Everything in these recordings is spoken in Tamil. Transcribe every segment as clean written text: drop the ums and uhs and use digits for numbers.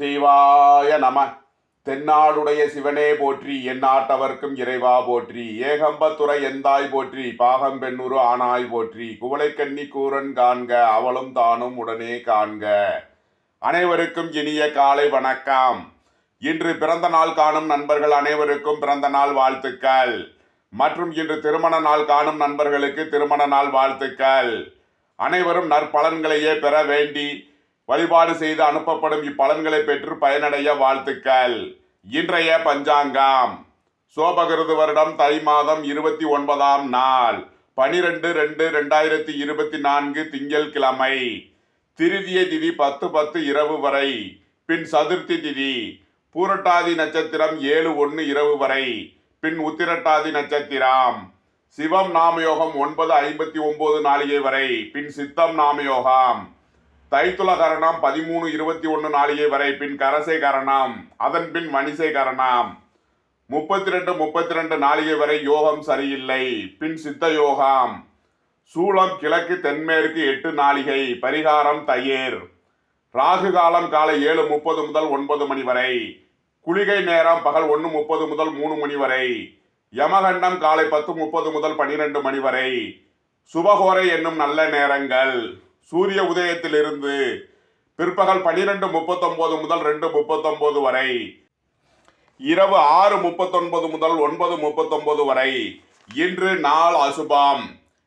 சிவாய நம. தென்னாடுடைய சிவனே போற்றி, எந்நாட்டவர்க்கும் இறைவா போற்றி, ஏகம்பத்துறை எந்தாய் போற்றி, பாகம் பெண்ணுரு ஆனாய் போற்றி, குவளைக்கண்ணி கூரன் காண்க, அவளும் தானும் உடனே காண்க. அனைவருக்கும் இனிய காலை வணக்கம். இன்று பிறந்த நாள் காணும் நண்பர்கள் அனைவருக்கும் பிறந்த நாள் வாழ்த்துக்கள். மற்றும் இன்று திருமண நாள் காணும் நண்பர்களுக்கு திருமண நாள் வாழ்த்துக்கள். அனைவரும் நற்பலன்களையே பெற வேண்டி வழிபாடு செய்து அனுப்பப்படும் இப்பலன்களை பெற்று பயனடைய வாழ்த்துக்கள். இன்றைய பஞ்சாங்கம் சோபகிருது வருடம் தை மாதம் 29ஆம் நாள் 12/2/2024 திங்கள் கிழமை. திருதிய திதி 10:10 இரவு வரை, பின் சதுர்த்தி திதி, பூரட்டாதி நட்சத்திரம் 7:1 இரவு வரை, பின் உத்திரட்டாதி நட்சத்திரம். சிவம் நாமயோகம் 9:59 நாளிகை வரை, பின் சித்தம் நாமயோகம். தைத்துல கரணம் 13:21 நாளிகை வரை, பின் கரசை கரணம், அதன் பின் மணிசை கரணம். 32:32 நாளிகை வரை யோகம் சரியில்லை, பின் சித்த யோகம். சூலம் கிழக்கு தென்மேற்கு 8 நாளிகை, பரிகாரம் தயிர். ராகு காலம் காலை 7:30 முதல் 9 மணி வரை. குளிகை நேரம் பகல் 1:30 முதல் 3 மணி வரை. யமகண்டம் காலை 10:30 முதல் 12 மணி வரை. சுபகோரை என்னும் நல்ல நேரங்கள் சூரிய உதயத்திலிருந்து பிற்பகல் 12:39 முதல் 2:39 வரை. இரவு 6:39 முதல் 9:39 வரை. இன்று நாள் அசுபம்.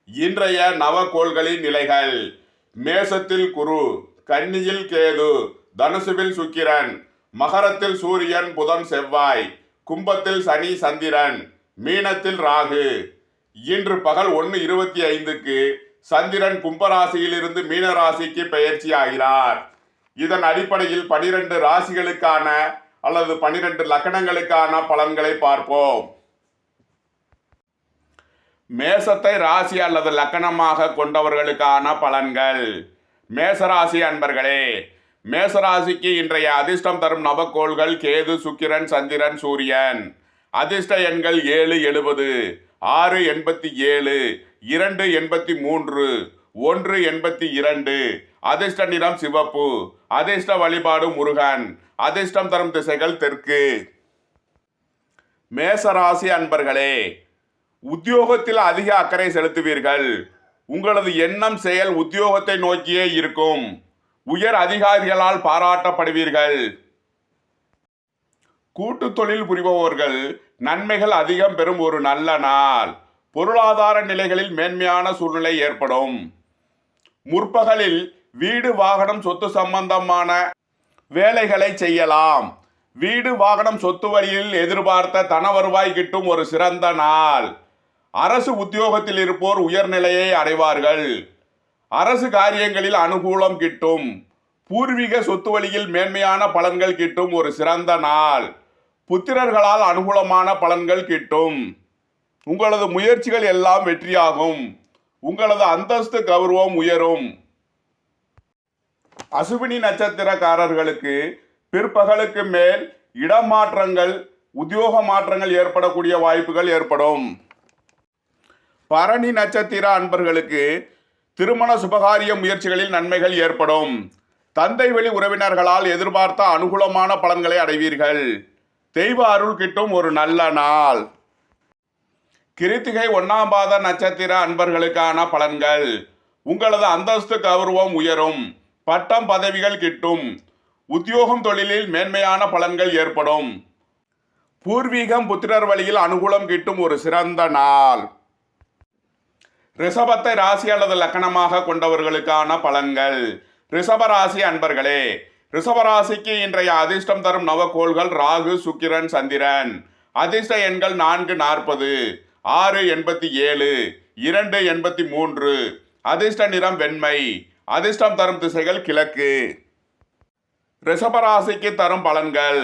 இன்றைய நவகோள்களின் நிலைகள்: மேசத்தில் குரு, கன்னியில் கேது, தனுசுவில் சுக்கிரன், மகரத்தில் சூரியன் புதன் செவ்வாய், கும்பத்தில் சனி சந்திரன், மீனத்தில் ராகு. இன்று பகல் 1:25க்கு சந்திரன் கும்பராசியிலிருந்து மீனராசிக்கு பெயர்ச்சி ஆகிறார். இதன் அடிப்படையில் 12 ராசிகளுக்கான அல்லது 12 லக்கணங்களுக்கான பலன்களை பார்ப்போம். மேசத்தை ராசி அல்லது லக்கணமாக கொண்டவர்களுக்கான பலன்கள். மேசராசி அன்பர்களே, மேசராசிக்கு இன்றைய அதிர்ஷ்டம் தரும் நவக்கோள்கள் கேது, சுக்கிரன், சந்திரன், சூரியன். அதிர்ஷ்ட எண்கள் 770, 687, 283, 182. அதிர்ஷ்ட நிறம் சிவப்பு. அதிர்ஷ்ட வழிபாடு முருகன். அதிர்ஷ்டம் தரும் திசைகள் தெற்கு. மேசராசி அன்பர்களே, உத்தியோகத்தில் அதிக அக்கறை செலுத்துவீர்கள். உங்களது எண்ணம் செயல் உத்தியோகத்தை நோக்கியே இருக்கும். உயர் அதிகாரிகளால் பாராட்டப்படுவீர்கள். கூட்டு தொழில் புரிபவர்கள் நன்மைகள் அதிகம் பெறும் ஒரு நல்ல நாள். பொருளாதார நிலைகளில் மேன்மையான சூழ்நிலை ஏற்படும். முற்பகலில் வீடு வாகனம் சொத்து சம்பந்தமான வேலைகளை செய்யலாம். வீடு வாகனம் சொத்து வழியில் எதிர்பார்த்த தன வருவாய் கிட்டும் ஒரு சிறந்த நாள். அரசு உத்தியோகத்தில் இருப்போர் உயர்நிலையை அடைவார்கள். அரசு காரியங்களில் அனுகூலம் கிட்டும். பூர்வீக சொத்து வழியில் மேன்மையான பலன்கள் கிட்டும் ஒரு சிறந்த நாள். புத்திரர்களால் அனுகூலமான பலன்கள் கிட்டும். உங்களது முயற்சிகள் எல்லாம் வெற்றியாகும். உங்களது அந்தஸ்து கௌரவம் உயரும். அசுவினி நட்சத்திரக்காரர்களுக்கு பிற்பகலுக்கு மேல் இடமாற்றங்கள், உத்தியோக மாற்றங்கள் ஏற்படக்கூடிய வாய்ப்புகள் ஏற்படும். பரணி நட்சத்திர அன்பர்களுக்கு திருமண சுபகாரிய முயற்சிகளில் நன்மைகள் ஏற்படும். தந்தை வழி உறவினர்களால் எதிர்பார்த்த அனுகூலமான பலன்களை அடைவீர்கள். தெய்வ அருள் கிட்டும் ஒரு நல்ல நாள். கிருத்திகை 1ஆம் பாத நட்சத்திர அன்பர்களுக்கான பலன்கள். உங்களது அந்தஸ்து கௌரவம் உயரும். பட்டம் பதவிகள் கிட்டும். உத்தியோகம் தொழிலில் மேன்மையான பலன்கள் ஏற்படும். பூர்வீகம் புத்திரர் வழியில் அனுகூலம் கிட்டும் ஒரு சிறந்த நாள். ரிஷபத்தை ராசி அல்லது லக்கணமாக கொண்டவர்களுக்கான பலன்கள். ரிஷபராசி அன்பர்களே, ரிஷபராசிக்கு இன்றைய அதிர்ஷ்டம் தரும் நவக்கோள்கள் ராகு, சுக்கிரன், சந்திரன். அதிர்ஷ்ட எண்கள் 440, 687, 283. அதிர்ஷ்ட நிறம் வெண்மை. அதிர்ஷ்டம் தரும் திசைகள் கிழக்கு. ரிஷபராசிக்கு தரும் பலன்கள்.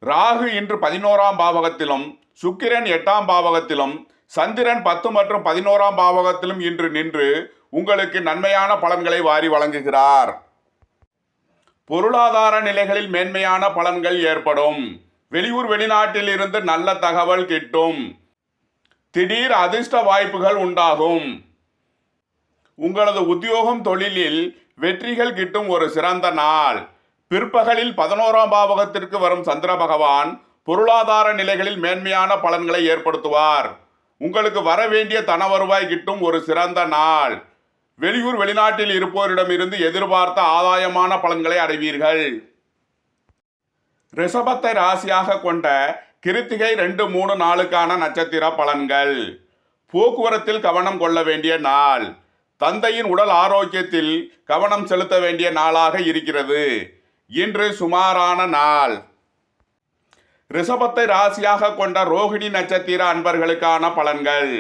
ராகு இன்று 11ஆம் பாவகத்திலும், சுக்கிரன் 8ஆம் பாவகத்திலும், சந்திரன் 10 மற்றும் 11ஆம் பாவகத்திலும் இன்று நின்று உங்களுக்கு நன்மையான பலன்களை வாரி வழங்குகிறார். பொருளாதார நிலைகளில் மேன்மையான பலன்கள் ஏற்படும். வெளியூர் வெளிநாட்டில் இருந்து நல்ல தகவல் கிட்டும். திடீர் அதிர்ஷ்ட வாய்ப்புகள் உண்டாகும். உங்களது உத்தியோகம் தொழிலில் வெற்றிகள் கிட்டும் ஒரு சிறந்த நாள். பிற்பகலில் 11ஆம் பாவகத்திற்கு வரும் சந்திர பகவான் பொருளாதார நிலைகளில் மேன்மையான பலன்களை ஏற்படுத்துவார். உங்களுக்கு வர வேண்டிய தன வருவாய் கிட்டும் ஒரு சிறந்த நாள். வெளியூர் வெளிநாட்டில் இருப்போரிடமிருந்து எதிர்பார்த்த ஆதாயமான பலன்களை அடைவீர்கள். ரிஷபத்தை ராசியாக கொண்ட கிருத்திகை 2, 3, 4க்கான நட்சத்திர பலன்கள். போக்குவரத்தில் கவனம் கொள்ள வேண்டிய நாள். தந்தையின் உடல் ஆரோக்கியத்தில் கவனம் செலுத்த வேண்டிய நாளாக இருக்கிறது. இன்று சுமாரான நாள். ரிஷபத்தை ராசியாக கொண்ட ரோகிணி நட்சத்திர அன்பர்களுக்கான பலன்கள்.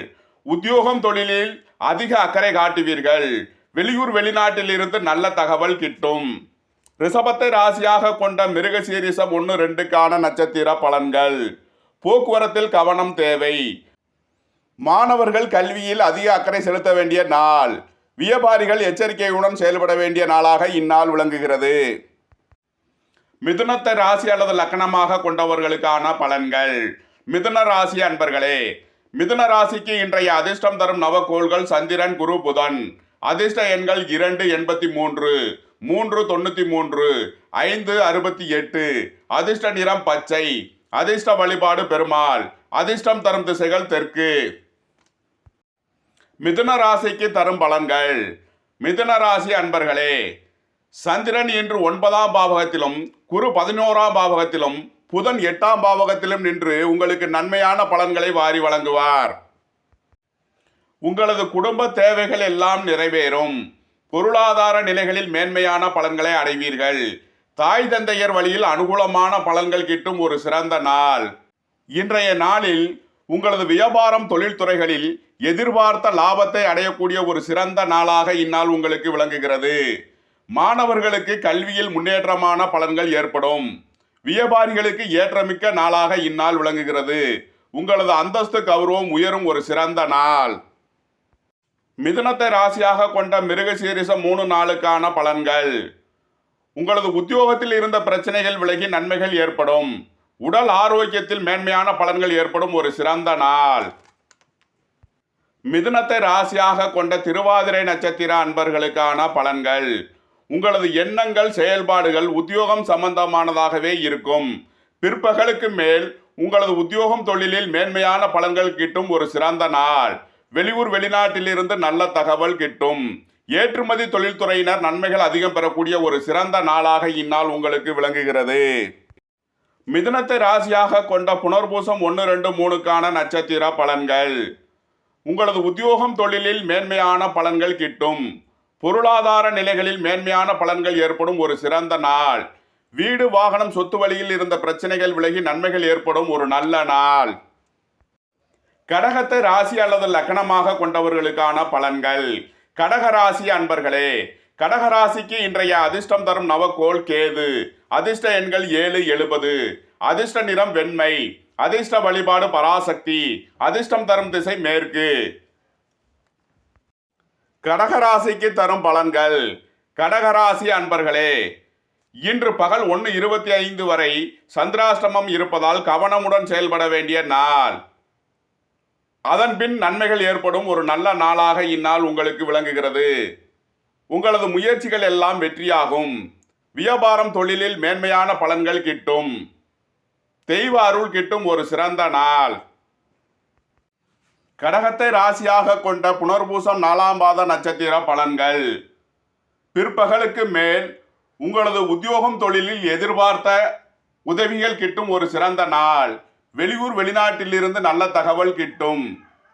உத்தியோகம் தொழிலில் அதிக அக்கறை காட்டுவீர்கள். வெளியூர் வெளிநாட்டில் இருந்து நல்ல தகவல் கிட்டும். ரிஷபத்தை ராசியாக கொண்ட மிருகசீரிஷம் 1, 2க்கான நட்சத்திர பலன்கள். போக்குவரத்தில் கவனம் தேவை. மாணவர்கள் கல்வியில் அதிக அக்கறை செலுத்த வேண்டிய நாள். வியாபாரிகள் எச்சரிக்கையுடன் செயல்பட வேண்டிய நாளாக இந்நாள் விளங்குகிறது. மிதுனத்தை ராசி அல்லது லக்னமாக கொண்டவர்களுக்கான பலன்கள். மிதுன ராசி அன்பர்களே, மிதுன ராசிக்கு இன்றைய அதிர்ஷ்டம் தரும் நவக்கோள்கள் சந்திரன், குரு, புதன். அதிர்ஷ்ட எண்கள் 2, 83, 3, 93, 5, 68. அதிர்ஷ்ட நிறம் பச்சை. அதிர்ஷ்ட வழிபாடு பெருமாள். அதிர்ஷ்டம் தரும் திசைகள் தெற்கு. மிதுன ராசிக்கு தரும் பலன்கள். மிதுன ராசி அன்பர்களே, சந்திரன் இன்று 9ஆம் பாவகத்திலும் குரு 11ஆம் பாவகத்திலும் புதன் 8ஆம் பாவகத்திலும் நின்று உங்களுக்கு நன்மையான பலன்களை வாரி வழங்குவார். உங்களது குடும்ப தேவைகள் எல்லாம் நிறைவேறும். பொருளாதார நிலைகளில் மேன்மையான பலன்களை அடைவீர்கள். தாய் தந்தையர் வழியில் அனுகூலமான பலன்கள் கிட்டும் ஒரு சிறந்த நாள். இன்றைய நாளில் உங்களது வியாபாரம் தொழில்துறைகளில் எதிர்பார்த்த லாபத்தை அடையக்கூடிய ஒரு சிறந்த நாளாக இந்நாள் உங்களுக்கு விளங்குகிறது. மாணவர்களுக்கு கல்வியில் முன்னேற்றமான பலன்கள் ஏற்படும். வியாபாரிகளுக்கு ஏற்றமிக்க நாளாக இந்நாள் விளங்குகிறது. உங்களது அந்தஸ்து கௌரவம் உயரும் ஒரு சிறந்த நாள். மிதுனத்தை ராசியாக கொண்ட மிருகசீரிஷம் 3, 4க்கான பலன்கள். உங்களது உத்தியோகத்தில் இருந்த பிரச்சனைகள் விலகி நன்மைகள் ஏற்படும். உடல் ஆரோக்கியத்தில் மேன்மையான பலன்கள் ஏற்படும் ஒரு சிறந்த நாள். மிதுனத்தை ராசியாக கொண்ட திருவாதிரை நட்சத்திர அன்பர்களுக்கான பலன்கள். உங்களது எண்ணங்கள் செயல்பாடுகள் உத்தியோகம் சம்பந்தமானதாகவே இருக்கும். பிற்பகலுக்கு மேல் உங்களது உத்தியோகம் தொழிலில் மேன்மையான பலன்கள் கிட்டும் ஒரு சிறந்த நாள். வெளியூர் வெளிநாட்டிலிருந்து நல்ல தகவல் கிட்டும். ஏற்றுமதி தொழில்துறையினர் நன்மைகள் அதிகம் பெறக்கூடிய ஒரு சிறந்த நாளாக இந்நாள் உங்களுக்கு விளங்குகிறது. மிதுனத்தை ராசியாக கொண்ட புனர்பூசம் 1, 2, 3க்கான நட்சத்திர பலன்கள். உங்களது உத்தியோகம் தொழிலில் மேன்மையான பலன்கள் கிட்டும். பொருளாதார நிலைகளில் மேன்மையான பலன்கள் ஏற்படும் ஒரு சிறந்த நாள். வீடு வாகனம் சொத்து வழியில் இருந்த பிரச்சனைகள் விலகி நன்மைகள் ஏற்படும் ஒரு நல்ல நாள். கடகத்தை ராசி அல்லது லக்னமாக கொண்டவர்களுக்கான பலன்கள். கடகராசி அன்பர்களே, கடகராசிக்கு இன்றைய அதிர்ஷ்டம் தரும் நவக்கோள் கேது. அதிர்ஷ்ட எண்கள் 7, 70. அதிர்ஷ்ட நிறம் வெண்மை. அதிர்ஷ்ட வழிபாடு பராசக்தி. அதிர்ஷ்டம் தரும் திசை மேற்கு. கடகராசிக்கு தரும் பலன்கள். கடகராசி அன்பர்களே, இன்று பகல் 1:25 வரை சந்திராஷ்டமம் இருப்பதால் கவனமுடன் செயல்பட வேண்டிய நாள். அதன்பின் நன்மைகள் ஏற்படும் ஒரு நல்ல நாளாக இந்நாள் உங்களுக்கு விளங்குகிறது. உங்களது முயற்சிகள் எல்லாம் வெற்றியாகும். வியாபாரம் தொழிலில் மேன்மையான பலன்கள் கிட்டும். தெய்வ அருள் கிட்டும் ஒரு சிறந்த நாள். கடகத்தை ராசியாக கொண்ட புனர்பூசம் 4ஆம் பாத நட்சத்திர பலன்கள். பிற்பகலுக்கு மேல் உங்களது உத்தியோகம் தொழிலில் எதிர்பார்த்த உதவிகள் கிட்டும் ஒரு சிறந்த நாள். வெளியூர் வெளிநாட்டிலிருந்து நல்ல தகவல் கிட்டும்.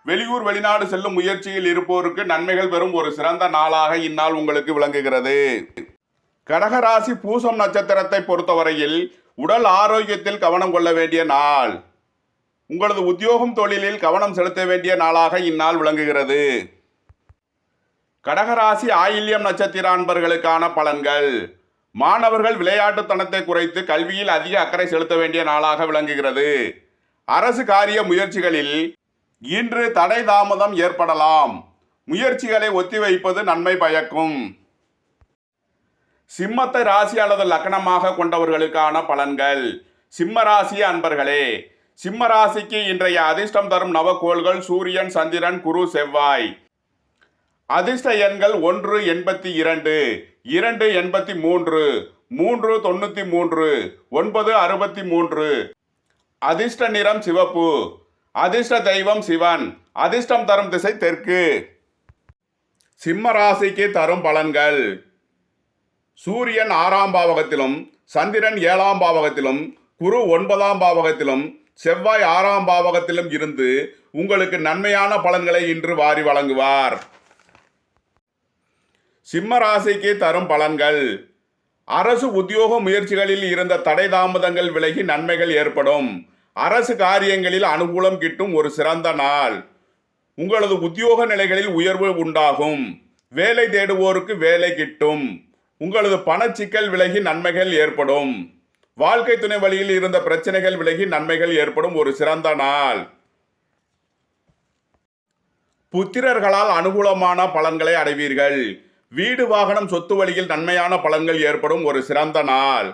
வெளியூர் வெளிநாடு செல்லும் முயற்சியில் இருப்போருக்கு நன்மைகள் பெறும் ஒரு சிறந்த நாளாக இந்நாள் உங்களுக்கு விளங்குகிறது. கடகராசி பூசம் நட்சத்திரத்தை பொறுத்தவரையில் உடல் ஆரோக்கியத்தில் கவனம் கொள்ள வேண்டிய நாள். உங்களது உத்தியோகம் தொழிலில் கவனம் செலுத்த வேண்டிய நாளாக இந்நாள் விளங்குகிறது. கடகராசி ஆயில்யம் நட்சத்திர அன்பர்களுக்கான பலன்கள். மாணவர்கள் விளையாட்டுத்தனத்தை குறைத்து கல்வியில் அதிக அக்கறை செலுத்த வேண்டிய நாளாக விளங்குகிறது. அரசு காரிய முயற்சிகளில் இன்று தடை தாமதம் ஏற்படலாம். முயற்சிகளை ஒத்திவைப்பது நன்மை பயக்கும். சிம்மத்தை ராசி அல்லது லக்னமாக கொண்டவர்களுக்கான பலன்கள். சிம்ம ராசி அன்பர்களே, சிம்ம ராசிக்கு இன்றைய அதிர்ஷ்டம் தரும் நவக்கோள்கள் சூரியன், சந்திரன், குரு, செவ்வாய். அதிர்ஷ்ட எண்கள் 1, 82, 2, 83, 393, 963. அதிர்ஷ்ட நிறம் சிவப்பு. அதிர்ஷ்ட தெய்வம் சிவன். அதிர்ஷ்டம் தரும் திசை தெற்கு. சிம்ம ராசிக்கு தரும் பலன்கள். சூரியன் 6ஆம் பாவகத்திலும், சந்திரன் 7ஆம் பாவகத்திலும், குரு 9ஆம் பாவகத்திலும், செவ்வாய் 6ஆம் பாவகத்திலும் இருந்து உங்களுக்கு நன்மையான பலன்களை இன்று வாரி வழங்குவார். சிம்ம ராசிக்கு தரும் பலன்கள். அரசு உத்தியோக முயற்சிகளில் இருந்த தடை தாமதங்கள் விலகி நன்மைகள் ஏற்படும். அரசு காரியங்களில் அனுகூலம் கிட்டும் ஒரு சிறந்த நாள். உங்களது உத்தியோக நிலைகளில் உயர்வு உண்டாகும். வேலை தேடுவோருக்கு வேலை கிட்டும். உங்களது பணச்சிக்கல் விலகி நன்மைகள் ஏற்படும். வாழ்க்கை துணை வழியில் இருந்த பிரச்சனைகள் விலகி நன்மைகள் ஏற்படும் ஒரு சிறந்த நாள். புத்திரர்களால் அனுகூலமான பலன்களை அடைவீர்கள். வீடு வாகனம் சொத்து வழியில் நன்மையான பலன்கள் ஏற்படும் ஒரு சிறந்த நாள்.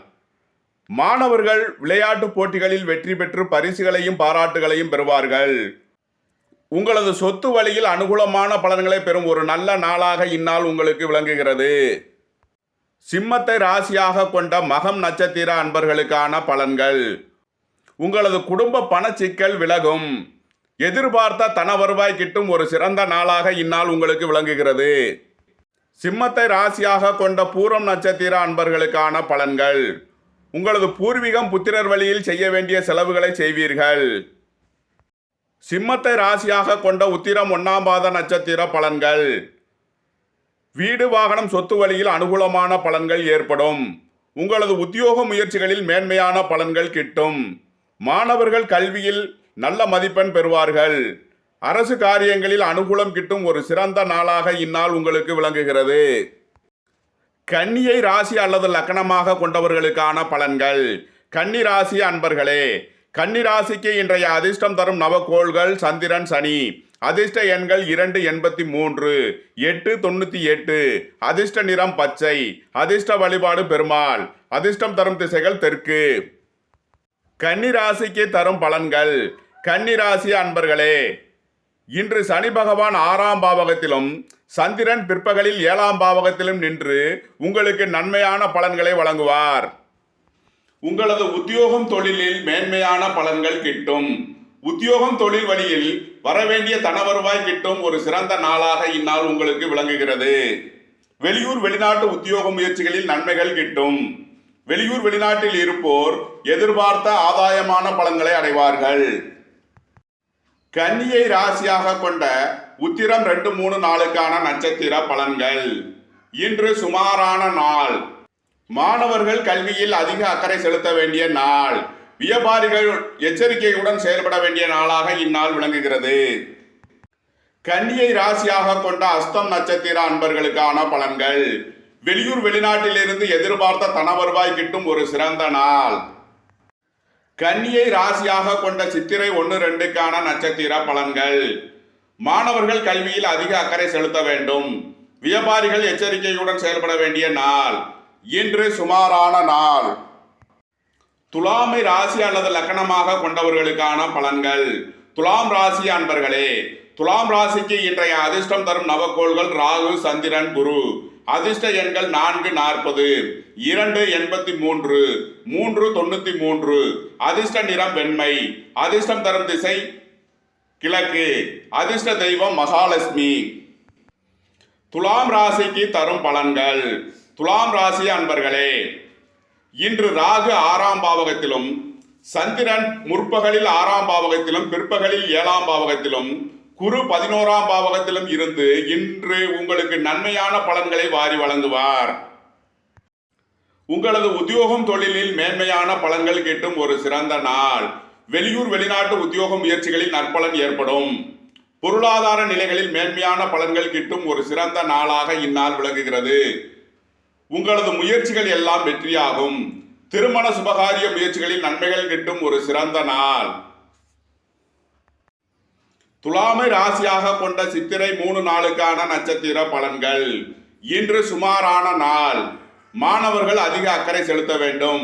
மாணவர்கள் விளையாட்டு போட்டிகளில் வெற்றி பெற்று பரிசுகளையும் பாராட்டுகளையும் பெறுவார்கள். உங்களது சொத்து வழியில் அனுகூலமான பலன்களை பெறும் ஒரு நல்ல நாளாக இந்நாள் உங்களுக்கு விளங்குகிறது. சிம்மத்தை ராசியாக கொண்ட மகம் நட்சத்திர அன்பர்களுக்கான பலன்கள். உங்களது குடும்ப பணச்சிக்கல் விலகும். எதிர்பார்த்த தன வருவாய் கிட்டும் ஒரு சிறந்த நாளாக இந்நாள் உங்களுக்கு விளங்குகிறது. சிம்மத்தை ராசியாக கொண்ட பூரம் நட்சத்திர அன்பர்களுக்கான பலன்கள். உங்களது பூர்வீகம் புத்திரர் வழியில் செய்ய வேண்டிய செலவுகளை செய்வீர்கள். சிம்மத்தை ராசியாக கொண்ட உத்திரம் 1ஆம் பாத நட்சத்திர பலன்கள். வீடு வாகனம் சொத்து வழியில் அனுகூலமான பலன்கள் ஏற்படும். உங்களது உத்தியோக முயற்சிகளில் மேன்மையான பலன்கள் கிட்டும். மாணவர்கள் கல்வியில் நல்ல மதிப்பெண் பெறுவார்கள். அரசு காரியங்களில் அனுகூலம் கிட்டும் ஒரு சிறந்த நாளாக இந்நாள் உங்களுக்கு விளங்குகிறது. கன்னியை ராசி அல்லது லக்னமாக கொண்டவர்களுக்கான பலன்கள். கன்னி ராசி அன்பர்களே, கன்னி ராசிக்கு இன்றைய அதிர்ஷ்டம் தரும் நவக்கோள்கள் சந்திரன், சனி. அதிர்ஷ்ட எண்கள் 283, 898. அதிர்ஷ்ட நிறம் பச்சை. அதிர்ஷ்ட வழிபாடு பெருமாள். அதிர்ஷ்டம் தரும் திசைகள் தெற்கு. கன்னி ராசிக்கு தரும் பலன்கள். கன்னி ராசி அன்பர்களே, இன்று சனி பகவான் 6ஆம் பாவகத்திலும், சந்திரன் பிற்பகலில் 7ஆம் பாவகத்திலும் நின்று உங்களுக்கு நன்மையான பலன்களை வழங்குவார். உங்களது உத்தியோகம் தொழிலில் மேன்மையான பலன்கள் கிட்டும். உத்தியோகம் தொழில் வழியில் வரவேண்டிய தன வருவாய் கிட்டும் ஒரு சிறந்த நாளாக இந்நாள் உங்களுக்கு விளங்குகிறது. வெளியூர் வெளிநாட்டு உத்தியோக முயற்சிகளில் நன்மைகள் கிட்டும். வெளியூர் வெளிநாட்டில் இருப்போர் எதிர்பார்த்த ஆதாயமான பலன்களை அடைவார்கள். கன்னியை ராசியாக கொண்ட உத்திரம் 2, 3 நாளுக்கான நட்சத்திர பலன்கள். இன்று சுமாரான நாள். மாணவர்கள் கல்வியில் அதிக அக்கறை செலுத்த வேண்டிய நாள். வியாபாரிகள் எச்சரிக்கையுடன் செயல்பட வேண்டிய நாளாக இந்நாள் விளங்குகிறது. கன்னியை ராசியாக கொண்ட அஸ்தம் நட்சத்திர அன்பர்களுக்கான பலன்கள். வெளியூர் வெளிநாட்டிலிருந்து எதிர்பார்த்த தன வருவாய் கிட்டும் ஒரு சிறந்த நாள். கன்னியை ராசியாக கொண்ட சித்திரை 1, 2க்கான நட்சத்திர பலன்கள். மாணவர்கள் கல்வியில் அதிக அக்கறை செலுத்த வேண்டும். வியாபாரிகள் எச்சரிக்கையுடன் செயல்பட வேண்டிய நாள். இன்று சுமாரான நாள். துலாமை ராசி அல்லது லக்னமாக கொண்டவர்களுக்கான பலன்கள். துலாம் ராசி அன்பர்களே, துலாம் ராசிக்கு இன்றைய அதிர்ஷ்டம் தரும் நவக்கோள்கள் ராகு, சந்திரன், குரு. அதிர்ஷ்ட எண்கள் 440, 283, 393. அதிர்ஷ்ட நிறம் வெண்மை. அதிர்ஷ்டம் தரும் திசை கிழக்கு. அதிர்ஷ்ட தெய்வம் மகாலட்சுமி. துலாம் ராசிக்கு தரும் பலன்கள். துலாம் ராசி அன்பர்களே, இன்று ராகு 6ஆம் பாவகத்திலும், சந்திரன் முற்பகலில் 6ஆம் பாவகத்திலும், பிற்பகலில் 7ஆம் பாவகத்திலும், குரு 11ஆம் பாவகத்திலும் இருந்து இன்று உங்களுக்கு நன்மையான பலன்களை வாரி வழங்குவார். உங்களது உத்தியோகம் தொழிலில் மேன்மையான பலன்கள் கிட்டும் ஒரு சிறந்த நாள். வெளியூர் வெளிநாட்டு உத்தியோக முயற்சிகளில் நற்பலன் ஏற்படும். பொருளாதார நிலைகளில் மேன்மையான பலன்கள் கிட்டும் ஒரு சிறந்த நாளாக இந்நாள் விளங்குகிறது. உங்களது முயற்சிகள் எல்லாம் வெற்றியாகும். திருமண சுபகாரிய முயற்சிகளில் நன்மைகள் கிட்டும் ஒரு சிறந்த நாள். துலாமை ராசியாக கொண்ட சித்திரை 3 நாளுக்கான நட்சத்திர பலன்கள். இன்று சுமாரான நாள். மாணவர்கள் அதிக அக்கறை செலுத்த வேண்டும்.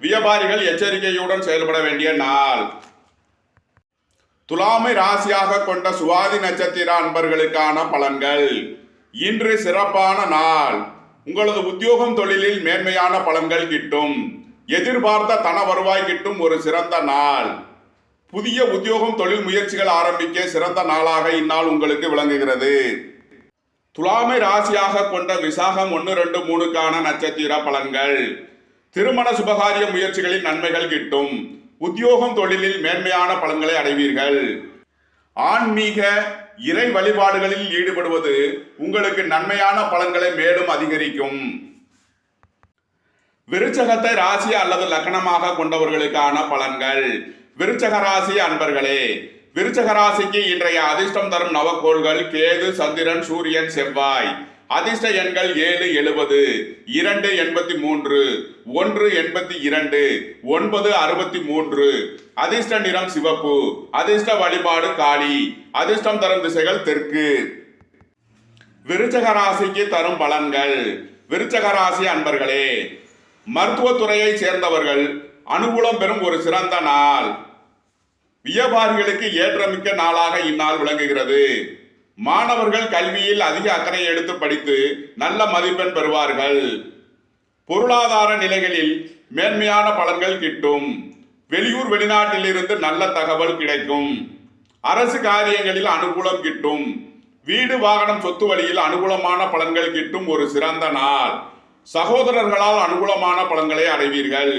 வியாபாரிகள் எச்சரிக்கையுடன் செயல்பட வேண்டிய நாள். துலாமை ராசியாக கொண்ட சுவாதி நட்சத்திர அன்பர்களுக்கான பலன்கள். இன்று சிறப்பான நாள். உங்களது உத்தியோகம் தொழிலில் மேன்மையான பலன்கள் கிட்டும். எதிர்பார்த்த தன வருவாய் கிட்டும் ஒரு சிறந்த நாள். புதிய உத்தியோகம் தொழில் முயற்சிகள் ஆரம்பிக்க சிறந்த நாளாக இந்நாள் உங்களுக்கு விளங்குகிறது. துலாமை ராசியாக கொண்ட விசாகம் 1, 2, 3க்கான நட்சத்திர பலன்கள். திருமண சுபகாரிய முயற்சிகளில் நன்மைகள் கிட்டும். உத்தியோகம் தொழிலில் மேன்மையான பலன்களை அடைவீர்கள். ஆன்மீக இறை வழிபாடுகளில் ஈடுபடுவது உங்களுக்கு நன்மையான பலன்களை மேலும் அதிகரிக்கும். விருச்சகத்தை ராசி அல்லது லக்னமாக கொண்டவர்களுக்கான பலன்கள். விருச்சக ராசி அன்பர்களே, விருச்சக ராசிக்கு இன்றைய அதிர்ஷ்டம் தரும் நவக்கோள்கள் கேது, சந்திரன், சூரியன், செவ்வாய். அதிர்ஷ்ட எண்கள் 7, 70, 2, 83, 1, 82, 9, 63. அதிர்ஷ்ட நிறம் சிவப்பு. அதிர்ஷ்ட வழிபாடு காளி. அதிர்ஷ்டம் தரும் திசைகள் தெற்கு. விருச்சக ராசிக்கு தரும் பலன்கள். விருச்சக ராசி அன்பர்களே, மருத்துவத்துறையை சேர்ந்தவர்கள் அனுகூலம் பெறும் ஒரு சிறந்த நாள். வியாபாரிகளுக்கு ஏற்றமிக்க நாளாக இந்நாள் விளங்குகிறது. மாணவர்கள் கல்வியில் அதிக அக்கறை எடுத்து படித்து நல்ல மதிப்பெண் பெறுவார்கள். பொருளாதார நிலைகளில் மேன்மையான பலன்கள் கிட்டும். வெளியூர் வெளிநாட்டில் இருந்து நல்ல தகவல் கிடைக்கும். அரசு காரியங்களில் அனுகூலம் கிட்டும். வீடு வாகனம் சொத்து வழியில் அனுகூலமான பலன்கள் கிட்டும் ஒரு சிறந்த நாள். சகோதரர்களால் அனுகூலமான பலன்களை அடைவீர்கள்.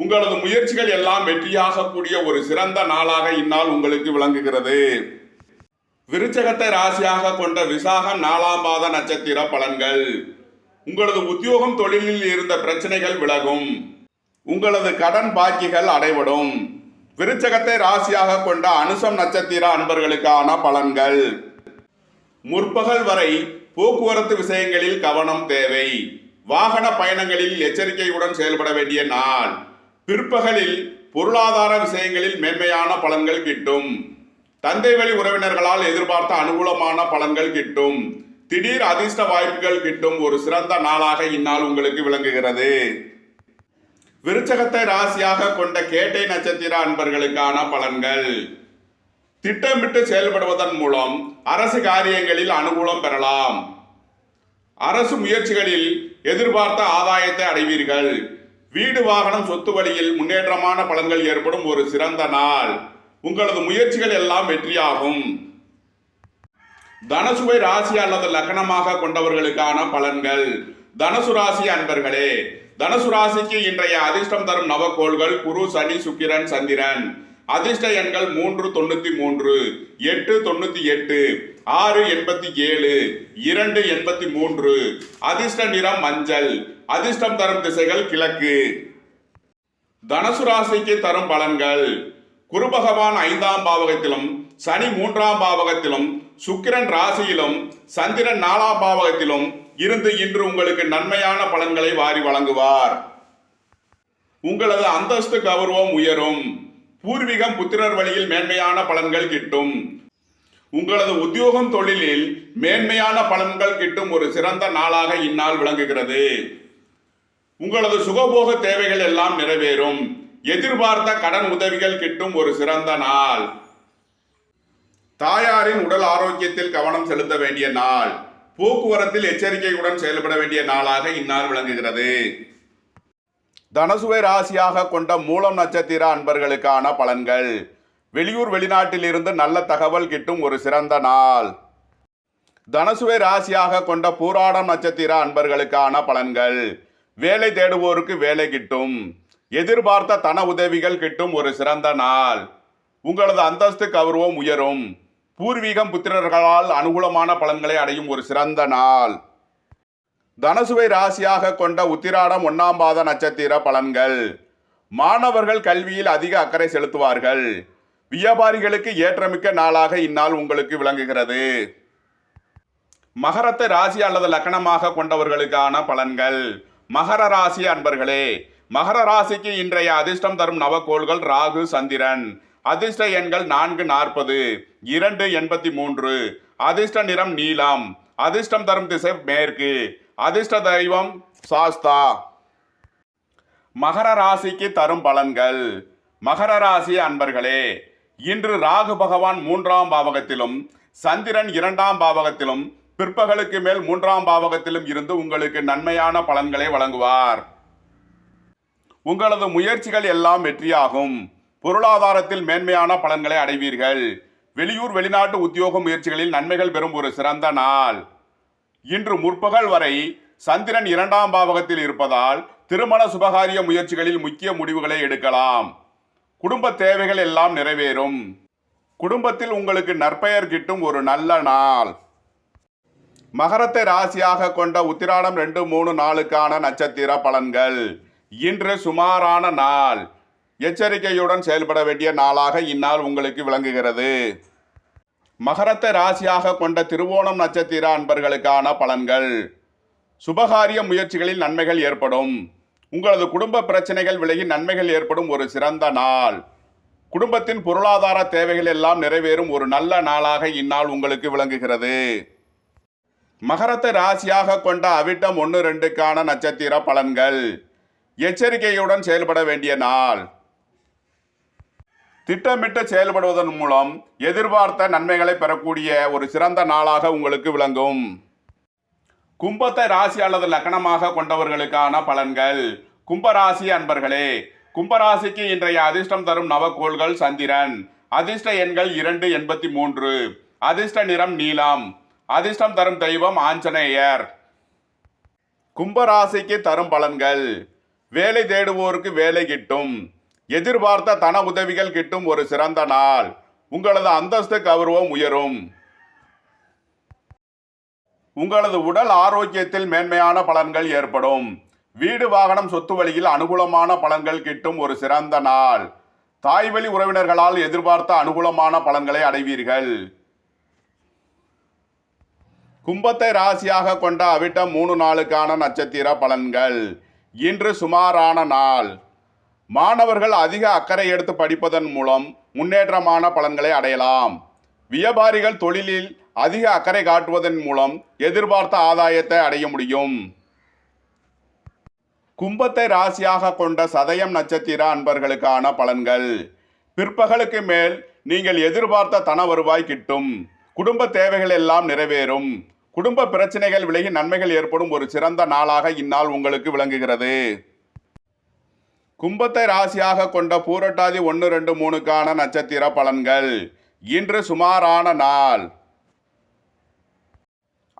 உங்களது முயற்சிகள் எல்லாம் வெற்றியாக கூடிய ஒரு சிறந்த நாளாக இந்நாள் உங்களுக்கு விளங்குகிறது. விருச்சகத்தை ராசியாக கொண்ட விசாகம் 4ஆம் பாத நட்சத்திர பலன்கள். உங்களது உத்தியோகம் தொழிலில் இருந்த பிரச்சனைகள் விலகும். உங்களது கடன் பாக்கிகள் அடைபடும். விருச்சகத்தை ராசியாக கொண்ட அனுசம் நட்சத்திர அன்பர்களுக்கான பலன்கள். முற்பகல் வரை போக்குவரத்து விஷயங்களில் கவனம் தேவை. வாகன பயணங்களில் எச்சரிக்கையுடன் செயல்பட வேண்டிய நாள். பிற்பகலில் பொருளாதார விஷயங்களில் மேன்மையான பலன்கள் கிட்டும். தந்தை வழி உறவினர்களால் எதிர்பார்த்த அனுகூலமான பலன்கள் கிட்டும். திடீர் அதிர்ஷ்ட வாய்ப்புகள் கிட்டும் ஒரு சிறந்த நாளாக இந்நாள் உங்களுக்கு விளங்குகிறது. விருச்சகத்தை ராசியாக கொண்ட கேட்டை நட்சத்திர அன்பர்களுக்கான பலன்கள். திட்டமிட்டு செயல்படுவதன் மூலம் அரசு காரியங்களில் அனுகூலம் பெறலாம். அரசு முயற்சிகளில் எதிர்பார்த்த ஆதாயத்தை அடைவீர்கள். வீடு வாகனம் சொத்து வழியில் முன்னேற்றமான பலன்கள் ஏற்படும் ஒரு சிறந்த நாள். உங்களது முயற்சிகள் எல்லாம் வெற்றியாகும். தனுசுவை ராசி அல்லது லக்னமாக கொண்டவர்களுக்கான பலன்கள். தனுசு ராசி அன்பர்களே, தனுசு ராசிக்கு இன்றைய அதிர்ஷ்டம் தரும் நவக்கோள்கள் குரு, சனி, சுக்கிரன், சந்திரன். அதிர்ஷ்ட எண்கள் 3, 93, 8, 98, 6, 87, 2, 83. அதிர்ஷ்ட நிறம் மஞ்சள். அதிர்ஷ்டம் தரும் திசைகள் கிழக்கு. தனுசு ராசிக்கு தரும் பலன்கள். குரு பகவான் 5ஆம் பாவகத்திலும், சனி 3ஆம் பாவகத்திலும், சுக்கிரன் ராசியிலும், சந்திரன் 4ஆம் பாவகத்திலும் இருந்து இன்று உங்களுக்கு நன்மையான பலன்களை வாரி வழங்குவார். உங்களது அந்தஸ்து கௌரவம் உயரும். பூர்வீகம் புத்திரர் வழியில் மேன்மையான பலன்கள் கிட்டும். உங்களது உத்தியோகம் தொழிலில் மேன்மையான பலன்கள் கிட்டும் ஒரு சிறந்த நாளாக இந்நாள் விளங்குகிறது. உங்களது சுகபோக தேவைகள் எல்லாம் நிறைவேறும். எதிர்பார்த்த கடன் உதவிகள் கிட்டும் ஒரு சிறந்த நாள். தாயாரின் உடல் ஆரோக்கியத்தில் கவனம் செலுத்த வேண்டிய நாள். போக்குவரத்தில் எச்சரிக்கையுடன் செயல்பட வேண்டிய நாளாக இந்நாள் விளங்குகிறது. தனுசுவை ராசியாக கொண்ட மூலம் நட்சத்திர அன்பர்களுக்கான பலன்கள். வெளியூர் வெளிநாட்டில் இருந்து நல்ல தகவல் கிட்டும் ஒரு சிறந்த நாள். தனுசுவை ராசியாக கொண்ட பூராடம் நட்சத்திர அன்பர்களுக்கான பலன்கள். வேலை தேடுவோருக்கு வேலை கிட்டும். எதிர்பார்த்த தன உதவிகள் கிட்டும் ஒரு சிறந்த நாள். உங்களது அந்தஸ்து கௌரவம் உயரும். பூர்வீகம் புத்திரர்களால் அனுகூலமான பலன்களை அடையும் ஒரு சிறந்த நாள். தனுசுவை ராசியாக கொண்ட உத்திராடம் 1ஆம் பாத நட்சத்திர பலன்கள். மாணவர்கள் கல்வியில் அதிக அக்கறை செலுத்துவார்கள். வியாபாரிகளுக்கு ஏற்றமிக்க நாளாக இந்நாள் உங்களுக்கு விளங்குகிறது. மகரத்தை ராசி அல்லது லக்னமாக கொண்டவர்களுக்கான பலன்கள். மகர ராசி அன்பர்களே, மகர ராசிக்கு இன்றைய அதிர்ஷ்டம் தரும் நவக்கோள்கள் ராகு, சந்திரன். அதிர்ஷ்ட எண்கள் 4, 40, 2, 83. அதிர்ஷ்ட நிறம் நீலம். அதிர்ஷ்டம் தரும் திசை மேற்கு. அதிர்ஷ்ட தெய்வம் சாஸ்தா. மகர ராசிக்கு தரும் பலன்கள். மகர ராசி அன்பர்களே, இன்று ராகு பகவான் 3ஆம் பாவகத்திலும், சந்திரன் 2ஆம் பாவகத்திலும், பிற்பகலுக்கு மேல் 3ஆம் பாவகத்திலும் இருந்து உங்களுக்கு நன்மையான பலன்களை வழங்குவார். உங்களது முயற்சிகள் எல்லாம் வெற்றியாகும். பொருளாதாரத்தில் மேன்மையான பலன்களை அடைவீர்கள். வெளியூர் வெளிநாட்டு உத்தியோக முயற்சிகளில் நன்மைகள் பெறும் ஒரு சிறந்த நாள். இன்று முற்பகல் வரை சந்திரன் 2ஆம் பாவகத்தில் இருப்பதால் திருமண சுபகாரிய முயற்சிகளில் முக்கிய முடிவுகளை எடுக்கலாம். குடும்ப தேவைகள் எல்லாம் நிறைவேறும். குடும்பத்தில் உங்களுக்கு நற்பெயர் கிட்டும் ஒரு நல்ல நாள். மகரத்தை ராசியாக கொண்ட உத்திராடம் 2, 3, 4க்கான நட்சத்திர பலன்கள். இன்று சுமாரான நாள். எச்சரிக்கையுடன் செயல்பட வேண்டிய நாளாக இந்நாள் உங்களுக்கு விளங்குகிறது. மகரத்தை ராசியாக கொண்ட திருவோணம் நட்சத்திர அன்பர்களுக்கான பலன்கள். சுபகாரிய முயற்சிகளில் நன்மைகள் ஏற்படும். உங்களது குடும்ப பிரச்சனைகள் விலகி நன்மைகள் ஏற்படும் ஒரு சிறந்த நாள். குடும்பத்தின் பொருளாதார தேவைகள் எல்லாம் நிறைவேறும் ஒரு நல்ல நாளாக இந்நாள் உங்களுக்கு விளங்குகிறது. மகரத்தை ராசியாக கொண்ட அவிட்டம் 1, 2க்கான நட்சத்திர பலன்கள். எச்சரிக்கையுடன் செயல்பட வேண்டிய நாள். திட்டமிட்டு செயல்படுவதன் மூலம் எதிர்பார்த்த நன்மைகளை பெறக்கூடிய ஒரு சிறந்த நாளாக உங்களுக்கு விளங்கும். கும்பத்தை ராசி அல்லது லக்னமாக கொண்டவர்களுக்கான பலன்கள். கும்பராசி அன்பர்களே, கும்பராசிக்கு இன்றைய அதிர்ஷ்டம் தரும் நவக்கோள்கள் சந்திரன். அதிர்ஷ்ட எண்கள் 2, 83. அதிர்ஷ்ட நிறம் நீலம். அதிர்ஷ்டம் தரும் தெய்வம் ஆஞ்சநேயர். கும்பராசிக்கு தரும் பலன்கள். வேலை தேடுவோருக்கு வேலை கிட்டும். எதிர்பார்த்த தன உதவிகள் கிட்டும் ஒரு சிறந்த நாள். உங்களது அந்தஸ்து கௌரவம் உயரும். உங்களது உடல் ஆரோக்கியத்தில் மேன்மையான பலன்கள் ஏற்படும். வீடு வாகனம் சொத்து வழியில் அனுகூலமான பலன்கள் கிட்டும் ஒரு சிறந்த நாள். தாய்வழி உறவினர்களால் எதிர்பார்த்த அனுகூலமான பலன்களை அடைவீர்கள். கும்பத்தை ராசியாக கொண்ட அவிட்டம் 3, 4க்கான நட்சத்திர பலன்கள். இன்று சுமாரான நாள். மாணவர்கள் அதிக அக்கறை எடுத்து படிப்பதன் மூலம் முன்னேற்றமான பலன்களை அடையலாம். வியாபாரிகள் தொழிலில் அதிக அக்கறை காட்டுவதன் மூலம் எதிர்பார்த்த ஆதாயத்தை அடைய முடியும். கும்பத்தை ராசியாக கொண்ட சதயம் நட்சத்திர அன்பர்களுக்கான பலன்கள். பிற்பகலுக்கு மேல் நீங்கள் எதிர்பார்த்த தன வருவாய் கிட்டும். குடும்ப தேவைகள் எல்லாம் நிறைவேறும். குடும்ப பிரச்சனைகள் விலகி நன்மைகள் ஏற்படும் ஒரு சிறந்த நாளாக இந்நாள் உங்களுக்கு விளங்குகிறது. கும்பத்தை ராசியாக கொண்ட பூரட்டாதி 1, 2, 3க்கான நட்சத்திர பலன்கள். இன்று சுமாரான நாள்.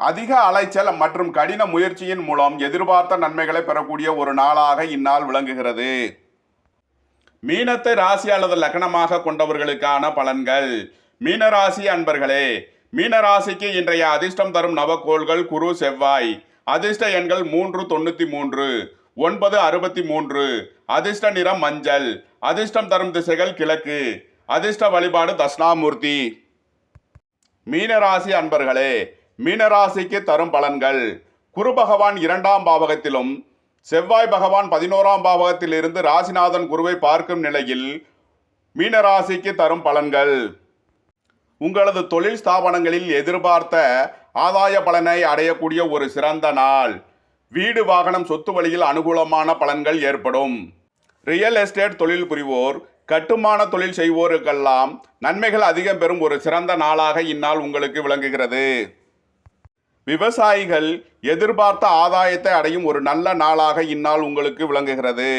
அதிக அலைச்சல் மற்றும் கடின முயற்சியின் மூலம் எதிர்பார்த்த நன்மைகளை பெறக்கூடிய ஒரு நாளாக இந்நாள் விளங்குகிறது. மீனத்தை ராசி அல்லது லக்னமாக கொண்டவர்களுக்கான பலன்கள். மீனராசி அன்பர்களே, மீனராசிக்கு இன்றைய அதிர்ஷ்டம் தரும் நவக்கோள்கள் குரு, செவ்வாய். அதிர்ஷ்ட எண்கள் 3, 93. 9, 63. அதிர்ஷ்ட நிறம் மஞ்சள். அதிர்ஷ்டம் தரும் திசைகள் கிழக்கு. அதிர்ஷ்ட வழிபாடு தட்சிணாமூர்த்தி. மீனராசி அன்பர்களே, மீனராசிக்கு தரும் பலன்கள். குரு பகவான் 2ஆம் பாவகத்திலும் செவ்வாய் பகவான் 11ஆம் பாவகத்தில் இருந்து ராசிநாதன் குருவை பார்க்கும் நிலையில் மீனராசிக்கு தரும் பலன்கள். உங்களது தொழில் ஸ்தாபனங்களில் எதிர்பார்த்த ஆதாய பலனை அடையக்கூடிய ஒரு சிறந்த நாள். வீடு வாகனம் சொத்து வழியில் அனுகூலமான பலன்கள் ஏற்படும். ரியல் எஸ்டேட் தொழில் புரிவோர், கட்டுமான தொழில் செய்வோருக்கெல்லாம் நன்மைகள் அதிகம் பெறும் ஒரு சிறந்த நாளாக இந்நாள் உங்களுக்கு விளங்குகிறது. விவசாயிகள் எதிர்பார்த்த ஆதாயத்தை அடையும் ஒரு நல்ல நாளாக இந்நாள் உங்களுக்கு விளங்குகிறது.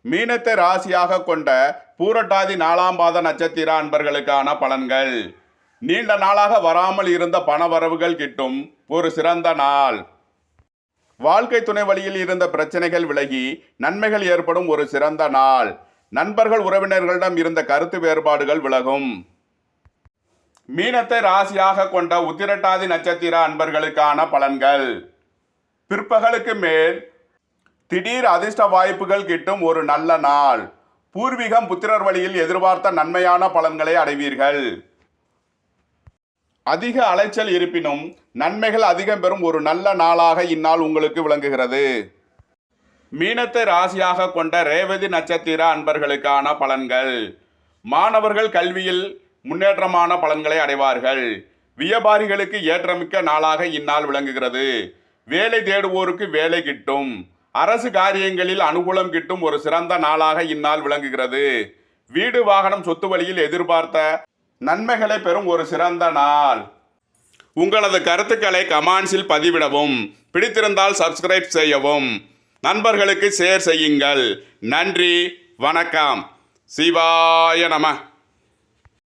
மீனத்தை ராசியாக கொண்ட பூரட்டாதி 4ஆம் பாத நட்சத்திர அன்பர்களுக்கான பலன்கள். நீண்ட நாளாக வராமல் இருந்த பண வரவுகள் கிட்டும் ஒரு சிறந்த நாள். வாழ்க்கை துணை வழியில் இருந்த பிரச்சனைகள் விலகி நன்மைகள் ஏற்படும் ஒரு சிறந்த நாள். நண்பர்கள் உறவினர்களிடம் இருந்த கருத்து வேறுபாடுகள் விலகும். மீனத்தை ராசியாக கொண்ட உத்திரட்டாதி நட்சத்திர அன்பர்களுக்கான பலன்கள். பிற்பகலுக்கு மேல் திடீர் அதிர்ஷ்ட வாய்ப்புகள் கிட்டும் ஒரு நல்ல நாள். பூர்வீகம் புத்திரர் வழியில் எதிர்பார்த்த நன்மையான பலன்களை அடைவீர்கள். அதிக அலைச்சல் இருப்பினும் நன்மைகள் அதிகம் பெறும் ஒரு நல்ல நாளாக இந்நாள் உங்களுக்கு விளங்குகிறது. மீனத்தை ராசியாக கொண்ட ரேவதி நட்சத்திர அன்பர்களுக்கான பலன்கள். மாணவர்கள் கல்வியில் முன்னேற்றமான பலன்களை அடைவார்கள். வியாபாரிகளுக்கு ஏற்றமிக்க நாளாக இந்நாள் விளங்குகிறது. வேலை தேடுவோருக்கு வேலை கிட்டும். அரசு காரியங்களில் அனுகூலம் கிட்டும் ஒரு சிறந்த நாளாக இந்நாள் விளங்குகிறது. வீடு வாகனம் சொத்து வழியில் எதிர்பார்த்த நன்மைகளை பெறும் ஒரு சிறந்த நாள். உங்களது கருத்துக்களை கமெண்ட்ஸில் பதிவிடவும், பிடித்திருந்தால் சப்ஸ்கிரைப் செய்யவும், நண்பர்களுக்கு ஷேர் செய்யுங்கள். நன்றி, வணக்கம். சிவாய நம.